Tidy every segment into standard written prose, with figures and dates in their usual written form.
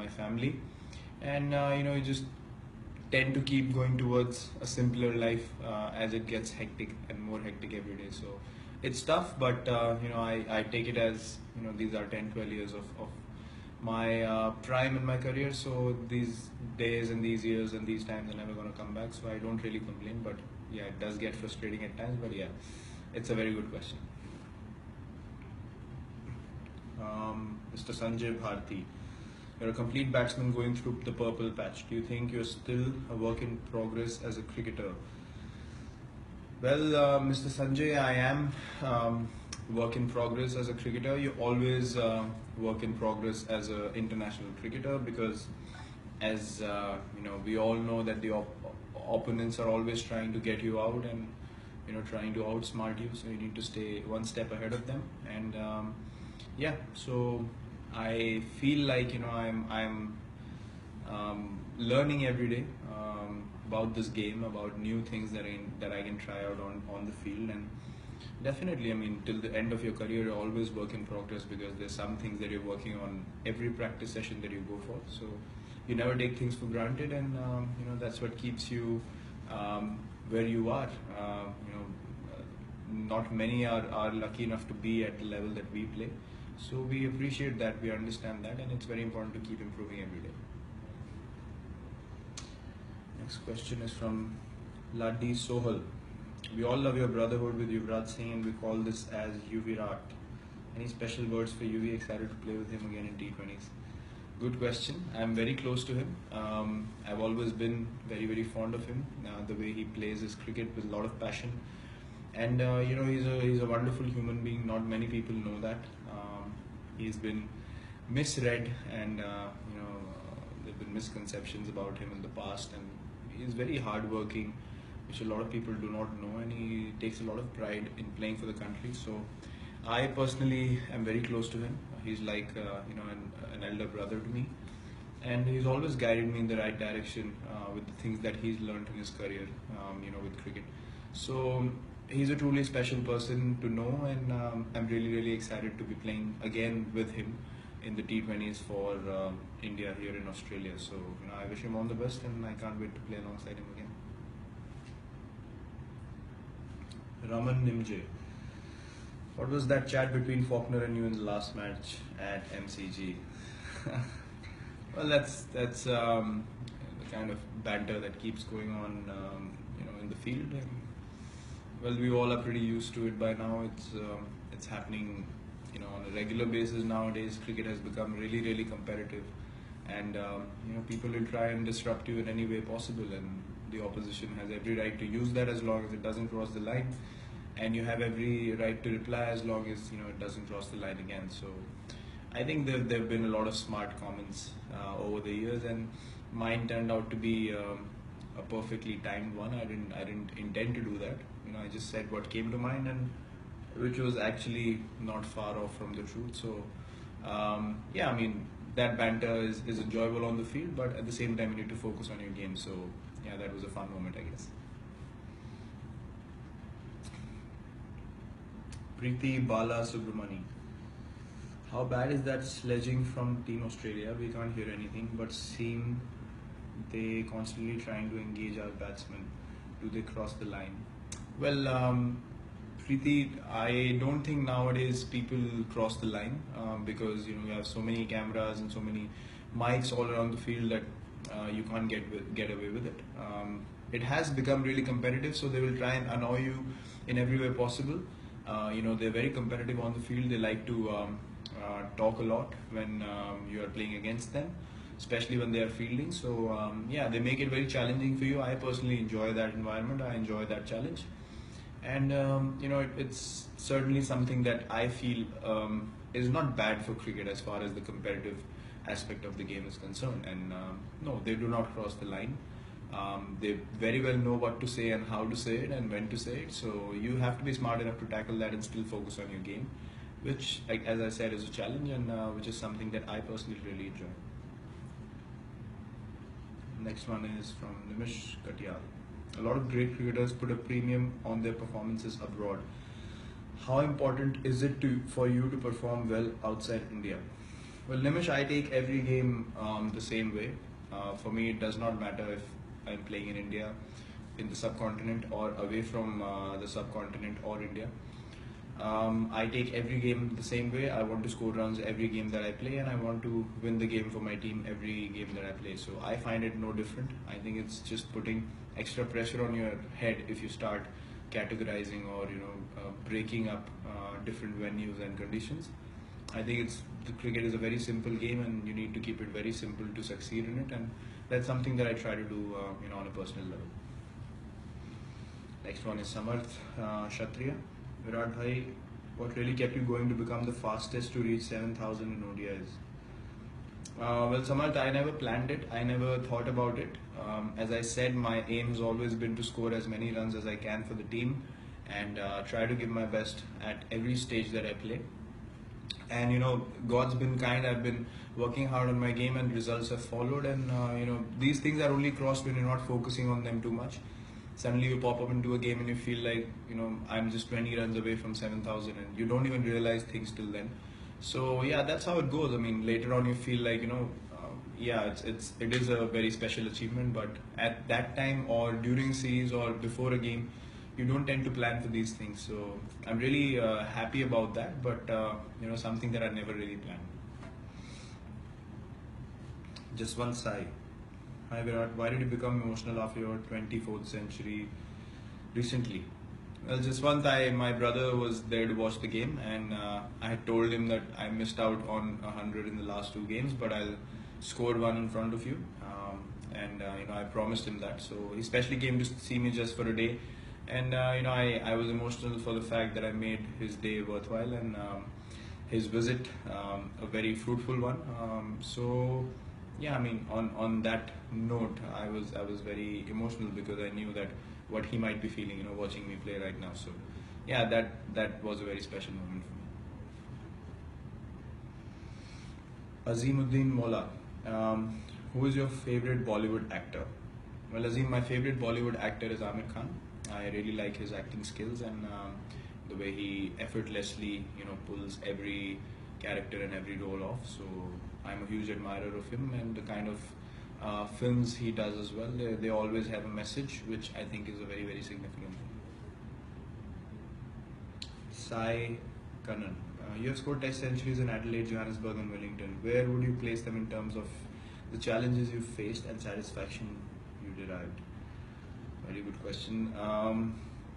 my family, and you just tend to keep going towards a simpler life as it gets hectic and more hectic every day. So it's tough, but I take it as these are 10, 12 years of my prime in my career. So these days and these years and these times are never going to come back. So I don't really complain, but yeah, it does get frustrating at times. But yeah, it's a very good question. Mr. Sanjay Bharti, you're a complete batsman going through the purple patch. Do you think you're still a work in progress as a cricketer? Well, Mr. Sanjay, I am work in progress as a cricketer. You always work in progress as an international cricketer, because as we all know that the opponents are always trying to get you out and trying to outsmart you. So you need to stay one step ahead of them. And yeah, so I feel like I'm learning every day about this game, about new things that I can try out on the field. And definitely, I mean, till the end of your career, you're always work in progress, because there's some things that you're working on every practice session that you go for. So you never take things for granted, and that's what keeps you where you are. Not many are lucky enough to be at the level that we play. So we appreciate that, we understand that, and it's very important to keep improving every day. Next question is from Laddi Sohal. We all love your brotherhood with Yuvraj Singh, and we call this as Virat. Any special words for you? Excited to play with him again in T20s? Good question. I'm very close to him. I've always been very, very fond of him. The way he plays his cricket with a lot of passion, and he's a wonderful human being. Not many people know that. He's been misread, and there've been misconceptions about him in the past, and he's very hardworking, which a lot of people do not know, and he takes a lot of pride in playing for the country. So I personally am very close to him. He's like an elder brother to me, and he's always guided me in the right direction with the things that he's learned in his career, with cricket. So he's a truly special person to know, and I'm really, really excited to be playing again with him in the T20s for India here in Australia. So I wish him all the best, and I can't wait to play alongside him again. Raman Nimje, what was that chat between Faulkner and you in the last match at MCG? Well, that's the kind of banter that keeps going on, in the field. And, well, we all are pretty used to it by now. It's happening, on a regular basis nowadays. Cricket has become really, really competitive, and people will try and disrupt you in any way possible, and the opposition has every right to use that as long as it doesn't cross the line, and you have every right to reply as long as it doesn't cross the line again. So I think there've been a lot of smart comments over the years, and mine turned out to be a perfectly timed one. I didn't intend to do that. I just said what came to mind, and which was actually not far off from the truth. So yeah, I mean, that banter is enjoyable on the field, but at the same time you need to focus on your game. So yeah, that was a fun moment, I guess. Preeti Bala Subramani, how bad is that sledging from Team Australia? We can't hear anything, but seem they constantly trying to engage our batsmen. Do they cross the line? Well, Preeti, I don't think nowadays people cross the line because you have so many cameras and so many mics all around the field that you can't get away with it. It has become really competitive, so they will try and annoy you in every way possible. They're very competitive on the field. They like to talk a lot when you are playing against them, especially when they are fielding. So yeah, they make it very challenging for you. I personally enjoy that environment. I enjoy that challenge, and it's certainly something that I feel is not bad for cricket as far as the competitive aspect of the game is concerned. And no, they do not cross the line. They very well know what to say and how to say it and when to say it. So you have to be smart enough to tackle that and still focus on your game, which, like, as I said, is a challenge, and which is something that I personally really enjoy. Next one is from Nimish Katyal. A lot of great cricketers put a premium on their performances abroad. How important is it for you to perform well outside India? Well, Nimish, I take every game the same way. For me, it does not matter if I'm playing in India, in the subcontinent, or away from the subcontinent or India. I take every game the same way. I want to score runs every game that I play, and I want to win the game for my team every game that I play. So I find it no different. I think it's just putting extra pressure on your head if you start categorizing or breaking up different venues and conditions. I think the cricket is a very simple game, and you need to keep it very simple to succeed in it, and that's something that I try to do, on a personal level. Next one is Samarth Kshatriya. Virat bhai, what really kept you going to become the fastest to reach 7,000 in ODIs? Well, Samarth, I never planned it. I never thought about it. As I said, my aim has always been to score as many runs as I can for the team, and try to give my best at every stage that I play. And God's been kind. I've been working hard on my game, and results have followed. And these things are only crossed when you're not focusing on them too much. Suddenly you pop up into a game and you feel like I'm just 20 runs away from 7,000, and you don't even realize things till then. So yeah, that's how it goes. I mean, later on you feel like yeah, it is a very special achievement. But at that time, or during series, or before a game, you don't tend to plan for these things. So I'm really happy about that. But something that I never really planned. Just one sigh. Hi Virat, why did you become emotional after your 24th century recently? Well, just one time my brother was there to watch the game, and I had told him that I missed out on 100 in the last two games, but I'll score one in front of you. And I promised him that. So he specially came to see me just for a day, and I was emotional for the fact that I made his day worthwhile, and his visit a very fruitful one. So yeah, I mean, on that note, I was very emotional because I knew that what he might be feeling, watching me play right now. So yeah, that was a very special moment for me. Azimuddin Mola, who is your favorite Bollywood actor? Well, Azim, my favorite Bollywood actor is Amir Khan. I really like his acting skills, and the way he effortlessly, pulls every character and every role off. So I'm a huge admirer of him, and the kind of films he does as well. They always have a message, which I think is a very, very significant thing. Sai Kannan, you have scored Test centuries in Adelaide, Johannesburg, and Wellington. Where would you place them in terms of the challenges you faced and satisfaction you derived? Very good question.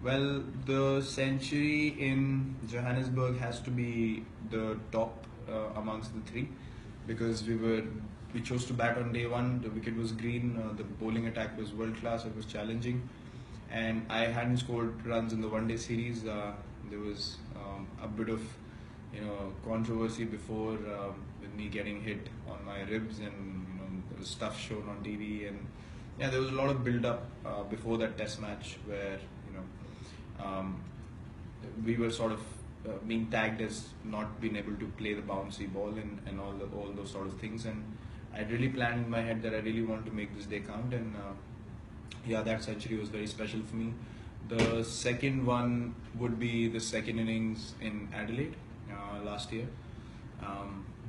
Well, the century in Johannesburg has to be the top amongst the three, because we chose to bat on day one. The wicket was green. The bowling attack was world class. It was challenging, and I hadn't scored runs in the one day series. There was a bit of controversy before, with me getting hit on my ribs, and there was stuff shown on TV, and yeah, there was a lot of build up before that test match where we were sort of being tagged as not being able to play the bouncy ball, and all those sort of things. And I really planned in my head that I really want to make this day count, and yeah, that century was very special for me. The second one would be the second innings in Adelaide last year,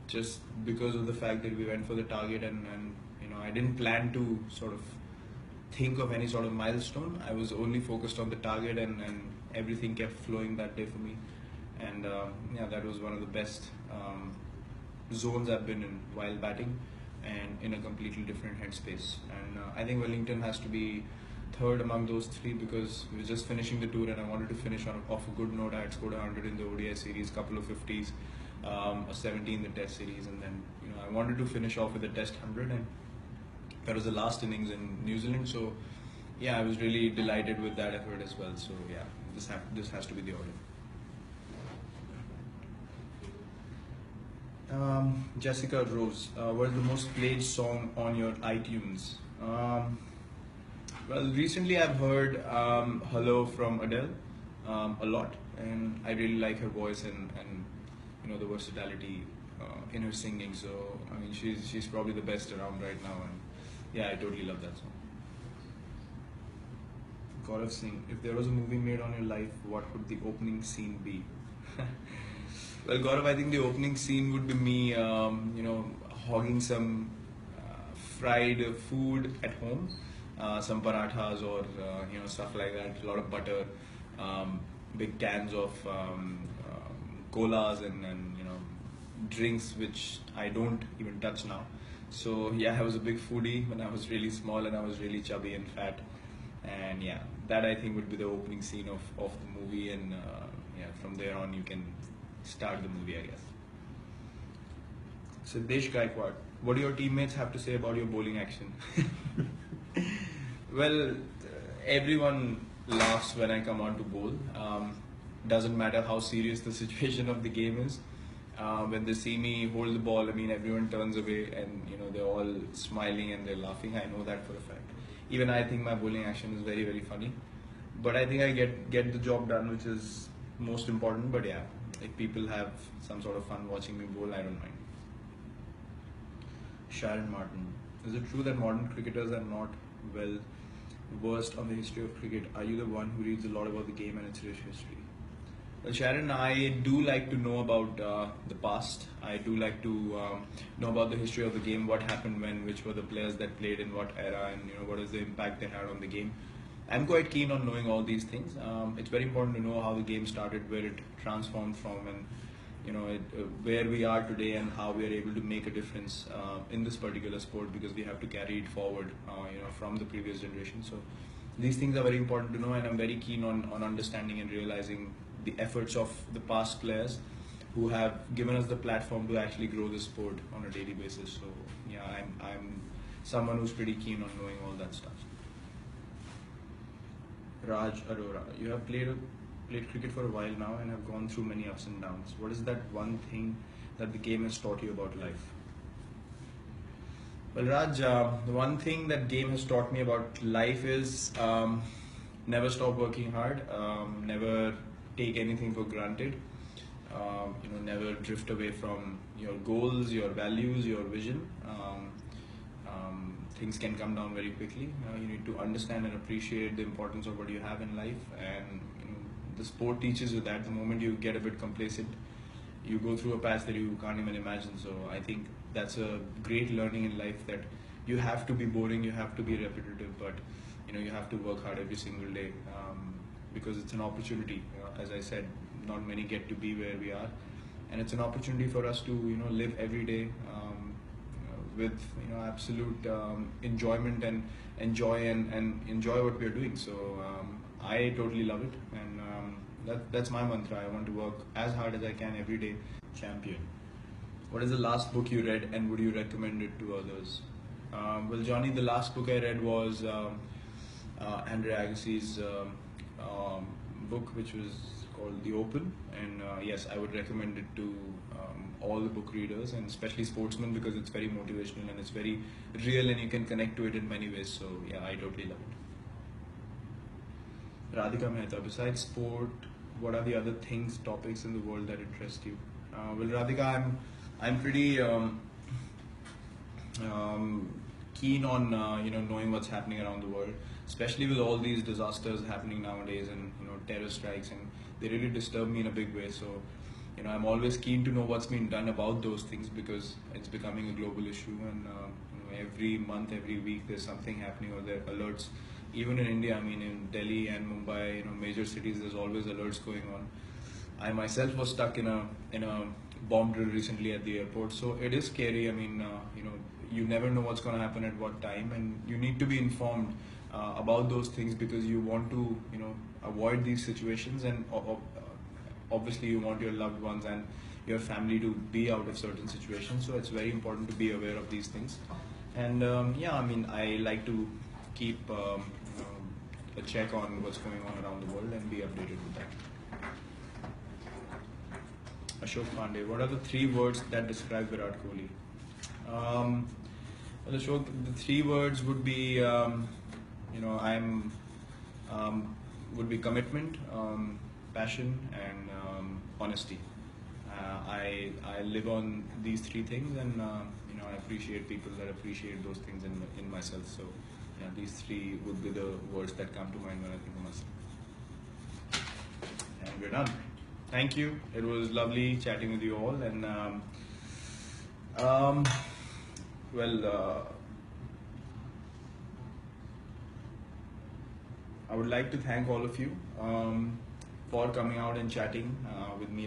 just because of the fact that we went for the target, and I didn't plan to sort of think of any sort of milestone. I was only focused on the target, and everything kept flowing that day for me. And yeah, that was one of the best zones I've been in while batting, and in a completely different headspace. And I think Wellington has to be third among those three, because we were just finishing the tour, and I wanted to finish off a good note. I had scored 100 in the ODI series, couple of 50s, a 70 in the Test series, and then I wanted to finish off with a Test 100, and that was the last innings in New Zealand. So yeah, I was really delighted with that effort as well. So yeah, this has to be the order. Jessica Rose, what is the most played song on your iTunes? Well, recently I've heard "Hello" from Adele a lot, and I really like her voice, and the versatility in her singing. So I mean, she's probably the best around right now, and yeah, I totally love that song. Virat Singh, if there was a movie made on your life, what would the opening scene be? Well, Gaurav, I think the opening scene would be me, hogging some fried food at home, some parathas or stuff like that. A lot of butter, um, big cans of colas and drinks which I don't even touch now. So yeah, I was a big foodie when I was really small and I was really chubby and fat. And yeah, that I think would be the opening scene of the movie, and yeah, from there on you can start the movie, I guess. Siddesh Gaikwad, what do your teammates have to say about your bowling action? Well, everyone laughs when I come on to bowl. Doesn't matter how serious the situation of the game is. When they see me hold the ball, I mean, everyone turns away and they're all smiling and they're laughing. I know that for a fact. Even I think my bowling action is very very funny, but I think I get the job done, which is most important. But yeah, if people have some sort of fun watching me bowl, I don't mind. Sharon Martin, is it true that modern cricketers are not well versed on the history of cricket? Are you the one who reads a lot about the game and its rich history? Well, Sharon, I do like to know about the past. I do like to know about the history of the game, what happened when, which were the players that played in what era, and what is the impact they had on the game. I'm quite keen on knowing all these things. It's very important to know how the game started, where it transformed from, and where we are today, and how we are able to make a difference in this particular sport, because we have to carry it forward, from the previous generation. So these things are very important to know, and I'm very keen on understanding and realizing the efforts of the past players who have given us the platform to actually grow the sport on a daily basis. So yeah, I'm someone who's pretty keen on knowing all that stuff. Raj Arora, you have played cricket for a while now and have gone through many ups and downs. What is that one thing that the game has taught you about life? Well, Raj, the one thing that game has taught me about life is never stop working hard, never take anything for granted, never drift away from your goals, your values, your vision. Things can come down very quickly. You need to understand and appreciate the importance of what you have in life, and the sport teaches you that. The moment you get a bit complacent, you go through a path that you can't even imagine. So I think that's a great learning in life, that you have to be boring, you have to be repetitive, but you have to work hard every single day, because it's an opportunity. As I said, not many get to be where we are, and it's an opportunity for us to live every day with absolute enjoyment, and enjoy what we are doing. So I totally love it, and that's my mantra. I want to work as hard as I can every day. Champion. What is the last book you read, and would you recommend it to others? Well, Johnny, the last book I read was Andre Agassi's book, which was called The Open, and yes, I would recommend it to all the book readers, and especially sportsmen, because it's very motivational and it's very real, and you can connect to it in many ways. So yeah, I totally love it. Radhika Mehta, besides sport, what are the other things, topics in the world that interest you? Well, Radhika, I'm pretty keen on knowing what's happening around the world, especially with all these disasters happening nowadays, and terror strikes, and they really disturb me in a big way. So I'm always keen to know what's being done about those things, because it's becoming a global issue, and every month, every week, there's something happening, or there are alerts. Even in India, I mean, in Delhi and Mumbai, major cities, there's always alerts going on. I myself was stuck in a bomb drill recently at the airport, so it is scary. I mean, you never know what's going to happen at what time, and you need to be informed about those things, because you want to avoid these situations, and obviously you want your loved ones and your family to be out of certain situations. So it's very important to be aware of these things, and yeah, I mean, I like to keep a check on what's going on around the world and be updated with that. Ashok Pandey, what are the 3 words that describe Virat Kohli? Well, Ashok, the 3 words would be, would be commitment, passion, and honesty. I live on these 3 things, and I appreciate people that appreciate those things in myself. So yeah, these 3 would be the words that come to mind when I think of myself. And we're done. thank you. It was lovely chatting with you all, and um, well, I would like to thank all of you for coming out and chatting with me